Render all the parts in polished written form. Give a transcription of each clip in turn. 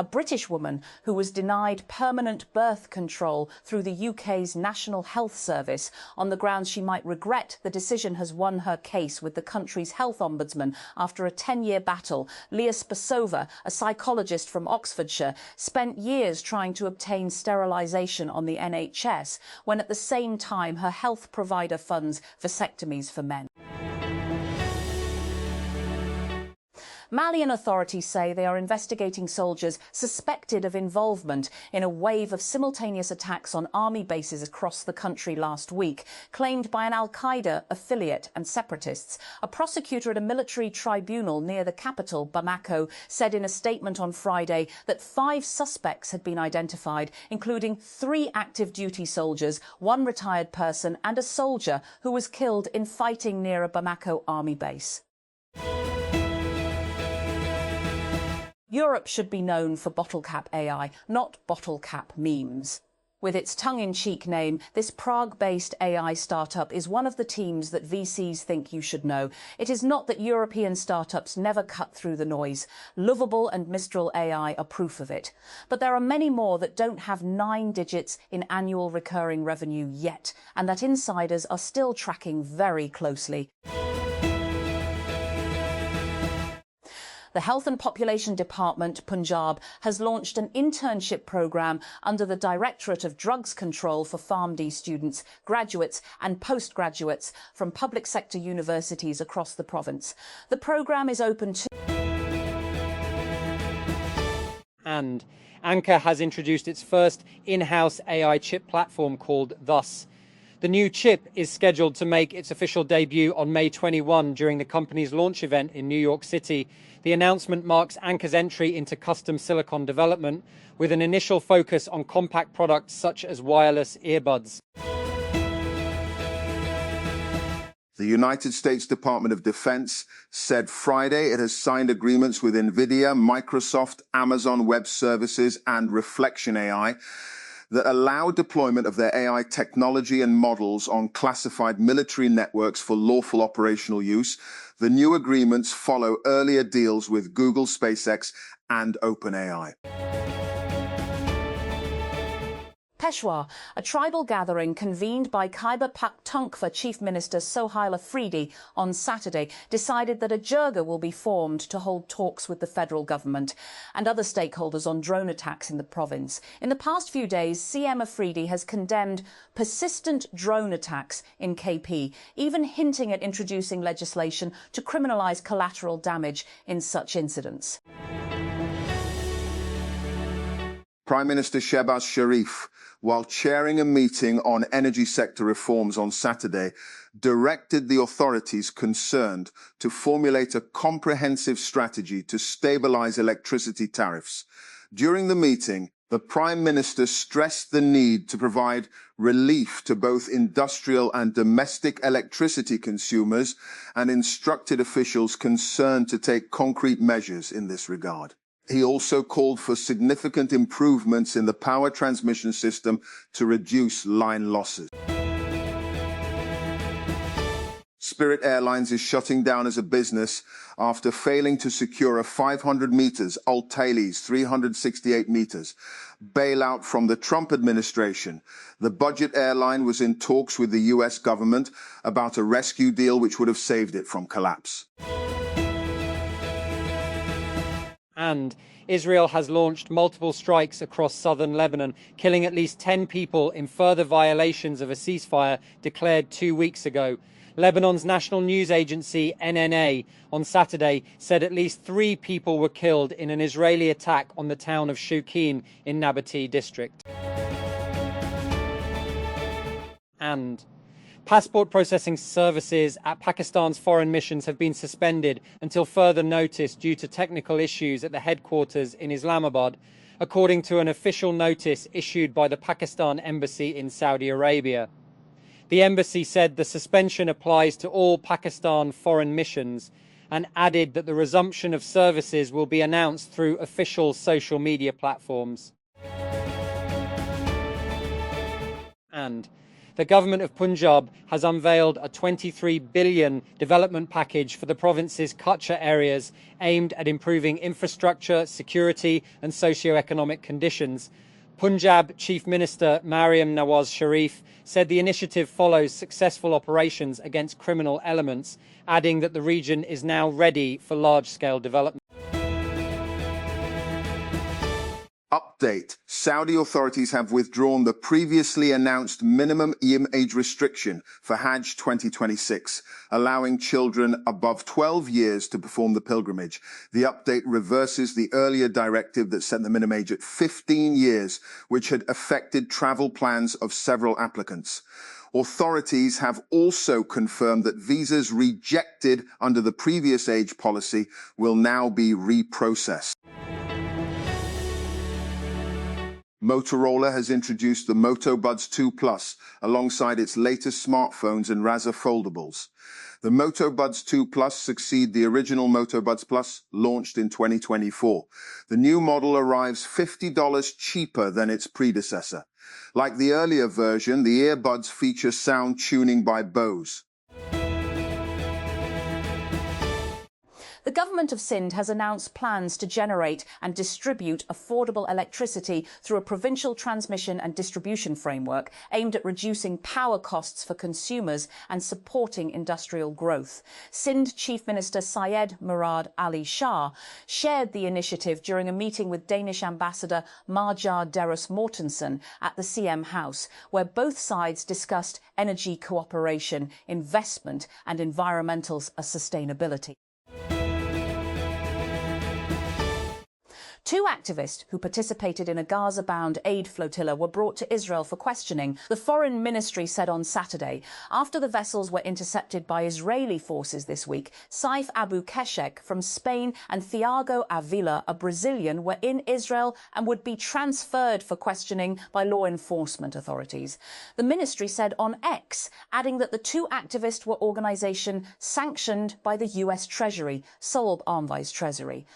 a British woman who was denied permanent birth control through the UK's National Health Service on the grounds she might regret the decision has won her case with the country's health ombudsman after a 10-year battle. Leah Spasova, a psychologist from Oxfordshire, spent years trying to obtain sterilisation on the NHS when at the same time her health provider funds vasectomies for men. Malian authorities say they are investigating soldiers suspected of involvement in a wave of simultaneous attacks on army bases across the country last week, claimed by an al-Qaeda affiliate and separatists. A prosecutor at a military tribunal near the capital, Bamako, said in a statement on Friday that 5 suspects had been identified, including 3 active duty soldiers, 1 retired person and a soldier who was killed in fighting near a Bamako army base. Europe should be known for bottle cap AI, not bottle cap memes. With its tongue-in-cheek name, this Prague-based AI startup is one of the teams that VCs think you should know. It is not that European startups never cut through the noise. Lovable and Mistral AI are proof of it. But there are many more that don't have 9 digits in annual recurring revenue yet, and that insiders are still tracking very closely. The Health and Population Department, Punjab, has launched an internship programme under the Directorate of Drugs Control for PharmD students, graduates and postgraduates from public sector universities across the province. The programme is open to... And Anchor has introduced its first in-house AI chip platform called Thus. The new chip is scheduled to make its official debut on May 21 during the company's launch event in New York City. The announcement marks Anchor's entry into custom silicon development with an initial focus on compact products such as wireless earbuds. The United States Department of Defense said Friday it has signed agreements with NVIDIA, Microsoft, Amazon Web Services, and Reflection AI that allow deployment of their AI technology and models on classified military networks for lawful operational use. The new agreements follow earlier deals with Google, SpaceX, and OpenAI. Peshawar, a tribal gathering convened by Khyber Pakhtunkhwa Chief Minister Sohail Afridi on Saturday, decided that a jirga will be formed to hold talks with the federal government and other stakeholders on drone attacks in the province. In the past few days, CM Afridi has condemned persistent drone attacks in KP, even hinting at introducing legislation to criminalise collateral damage in such incidents. Prime Minister Shehbaz Sharif, while chairing a meeting on energy sector reforms on Saturday, directed the authorities concerned to formulate a comprehensive strategy to stabilize electricity tariffs. During the meeting, the Prime Minister stressed the need to provide relief to both industrial and domestic electricity consumers and instructed officials concerned to take concrete measures in this regard. He also called for significant improvements in the power transmission system to reduce line losses. Spirit Airlines is shutting down as a business after failing to secure a 500 meters, Al-Tailis 368 meters, bailout from the Trump administration. The budget airline was in talks with the US government about a rescue deal which would have saved it from collapse. And Israel has launched multiple strikes across southern Lebanon, killing at least 10 people in further violations of a ceasefire declared 2 weeks ago. Lebanon's national news agency, NNA, on Saturday said at least 3 people were killed in an Israeli attack on the town of Shukin in Nabatee district. And passport processing services at Pakistan's foreign missions have been suspended until further notice due to technical issues at the headquarters in Islamabad, according to an official notice issued by the Pakistan Embassy in Saudi Arabia. The embassy said the suspension applies to all Pakistan foreign missions and added that the resumption of services will be announced through official social media platforms. And the government of Punjab has unveiled a 23 billion development package for the province's Kutcha areas aimed at improving infrastructure, security and socio-economic conditions. Punjab Chief Minister Mariam Nawaz Sharif said the initiative follows successful operations against criminal elements, adding that the region is now ready for large-scale development. Update. Saudi authorities have withdrawn the previously announced minimum age restriction for Hajj 2026, allowing children above 12 years to perform the pilgrimage. The update reverses the earlier directive that set the minimum age at 15 years, which had affected travel plans of several applicants. Authorities have also confirmed that visas rejected under the previous age policy will now be reprocessed. Motorola has introduced the Moto Buds 2 Plus alongside its latest smartphones and Razr foldables. The Moto Buds 2 Plus succeed the original Moto Buds Plus, launched in 2024. The new model arrives $50 cheaper than its predecessor. Like the earlier version, the earbuds feature sound tuning by Bose. The government of Sindh has announced plans to generate and distribute affordable electricity through a provincial transmission and distribution framework aimed at reducing power costs for consumers and supporting industrial growth. Sindh Chief Minister Syed Murad Ali Shah shared the initiative during a meeting with Danish Ambassador Marjar Deros Mortensen at the CM House, where both sides discussed energy cooperation, investment and environmental sustainability. Two activists who participated in a Gaza-bound aid flotilla were brought to Israel for questioning, the Foreign Ministry said on Saturday, after the vessels were intercepted by Israeli forces this week. Saif Abu Keshek from Spain and Thiago Avila, a Brazilian, were in Israel and would be transferred for questioning by law enforcement authorities. The ministry said on X, adding that the two activists were organisation sanctioned by the US Treasury, Sold Arm Vice Treasury.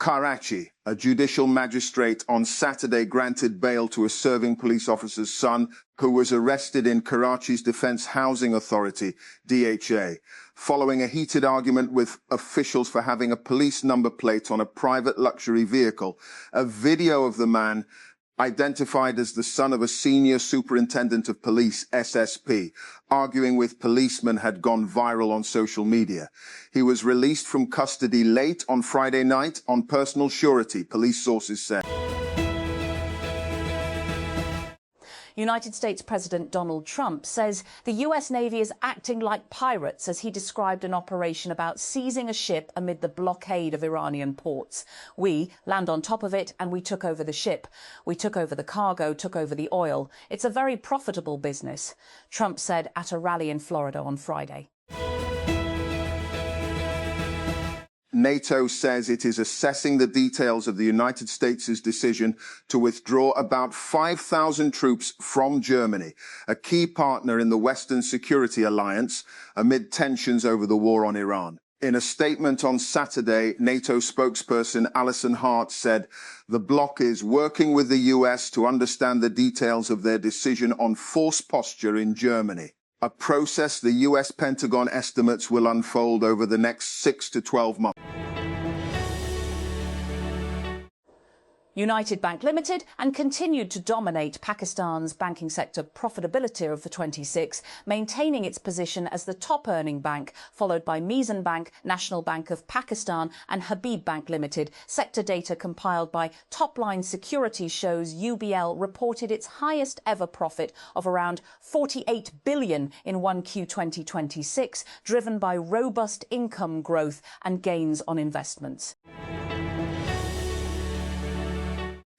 Karachi, a judicial magistrate on Saturday granted bail to a serving police officer's son who was arrested in Karachi's Defence Housing Authority, DHA, following a heated argument with officials for having a police number plate on a private luxury vehicle. A video of the man, identified as the son of a senior superintendent of police, SSP, arguing with policemen, had gone viral on social media. He was released from custody late on Friday night on personal surety, police sources said. United States President Donald Trump says the US Navy is acting like pirates as he described an operation about seizing a ship amid the blockade of Iranian ports. We land on top of it and we took over the ship. We took over the cargo, took over the oil. It's a very profitable business, Trump said at a rally in Florida on Friday. NATO says it is assessing the details of the United States' decision to withdraw about 5,000 troops from Germany, a key partner in the Western Security Alliance, amid tensions over the war on Iran. In a statement on Saturday, NATO spokesperson Alison Hart said the bloc is working with the US to understand the details of their decision on force posture in Germany, a process the US Pentagon estimates will unfold over the next 6 to 12 months. United Bank Limited and continued to dominate Pakistan's banking sector profitability of the 26, maintaining its position as the top-earning bank, followed by Mizan Bank, National Bank of Pakistan and Habib Bank Limited. Sector data compiled by Topline Securities shows UBL reported its highest ever profit of around 48 billion in 1Q 2026, driven by robust income growth and gains on investments.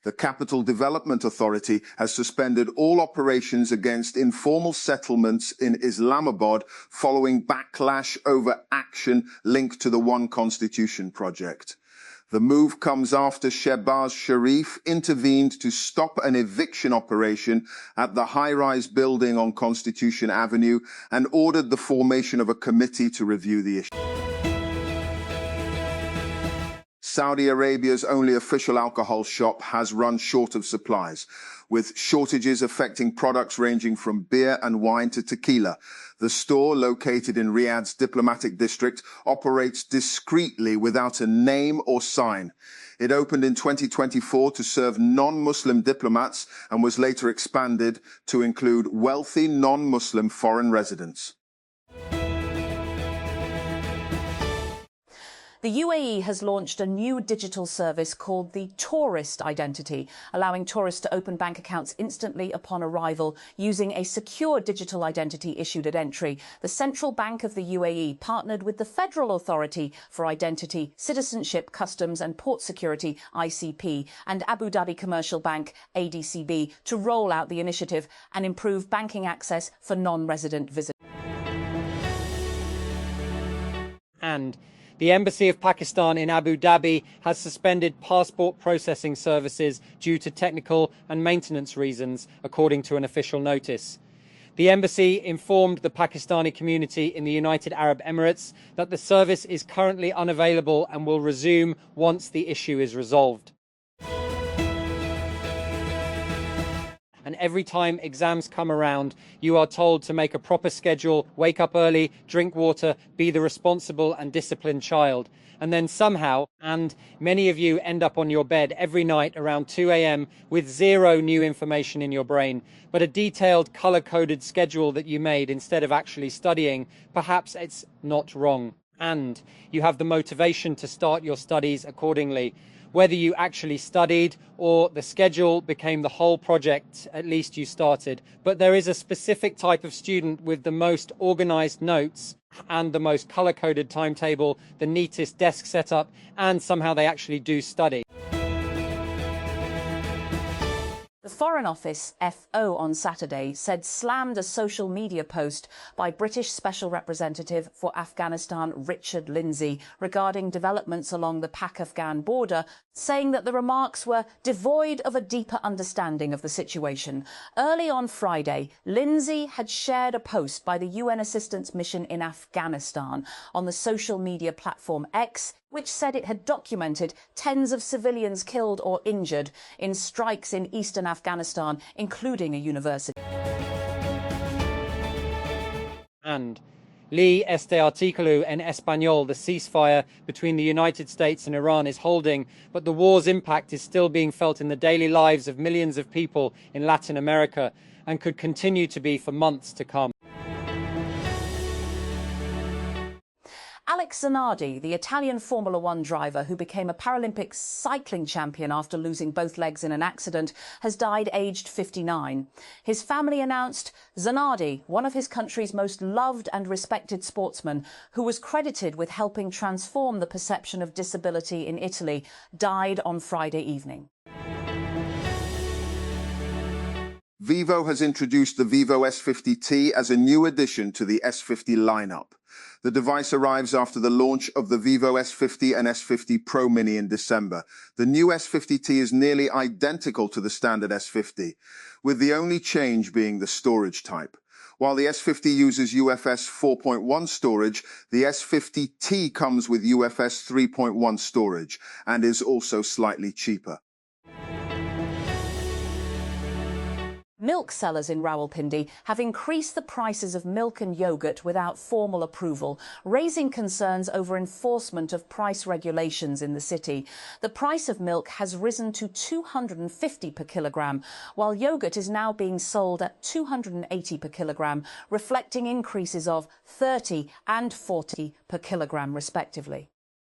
The Capital Development Authority has suspended all operations against informal settlements in Islamabad following backlash over action linked to the One Constitution project. The move comes after Shehbaz Sharif intervened to stop an eviction operation at the high-rise building on Constitution Avenue and ordered the formation of a committee to review the issue. Saudi Arabia's only official alcohol shop has run short of supplies, with shortages affecting products ranging from beer and wine to tequila. The store, located in Riyadh's diplomatic district, operates discreetly without a name or sign. It opened in 2024 to serve non-Muslim diplomats and was later expanded to include wealthy non-Muslim foreign residents. The UAE has launched a new digital service called the Tourist Identity, allowing tourists to open bank accounts instantly upon arrival using a secure digital identity issued at entry. The Central Bank of the UAE partnered with the Federal Authority for Identity, Citizenship, Customs and Port Security, ICP, and Abu Dhabi Commercial Bank, ADCB, to roll out the initiative and improve banking access for non-resident visitors. And the Embassy of Pakistan in Abu Dhabi has suspended passport processing services due to technical and maintenance reasons, according to an official notice. The embassy informed the Pakistani community in the United Arab Emirates that the service is currently unavailable and will resume once the issue is resolved. And every time exams come around, you are told to make a proper schedule, wake up early, drink water, be the responsible and disciplined child. And then somehow, and many of you end up on your bed every night around 2 a.m. with zero new information in your brain, but a detailed color-coded schedule that you made instead of actually studying. Perhaps it's not wrong. And you have the motivation to start your studies accordingly. Whether you actually studied or the schedule became the whole project, at least you started. But there is a specific type of student with the most organized notes and the most color-coded timetable, the neatest desk setup, and somehow they actually do study. The Foreign Office, FO, on Saturday said slammed a social media post by British Special Representative for Afghanistan Richard Lindsay regarding developments along the Pak-Afghan border, saying that the remarks were devoid of a deeper understanding of the situation. Early on Friday, Lindsay had shared a post by the UN Assistance Mission in Afghanistan on the social media platform X, which said it had documented tens of civilians killed or injured in strikes in eastern Afghanistan, including a university. And Lee este artículo en español, the ceasefire between the United States and Iran is holding, but the war's impact is still being felt in the daily lives of millions of people in Latin America and could continue to be for months to come. Alex Zanardi, the Italian Formula One driver who became a Paralympic cycling champion after losing both legs in an accident, has died aged 59. His family announced Zanardi, one of his country's most loved and respected sportsmen, who was credited with helping transform the perception of disability in Italy, died on Friday evening. Vivo has introduced the Vivo S50T as a new addition to the S50 lineup. The device arrives after the launch of the Vivo S50 and S50 Pro Mini in December. The new S50T is nearly identical to the standard S50, with the only change being the storage type. While the S50 uses UFS 4.1 storage, the S50T comes with UFS 3.1 storage and is also slightly cheaper. Milk sellers in Rawalpindi have increased the prices of milk and yoghurt without formal approval, raising concerns over enforcement of price regulations in the city. The price of milk has risen to $250 per kilogram, while yoghurt is now being sold at $280 per kilogram, reflecting increases of $30 and $40 per kilogram respectively.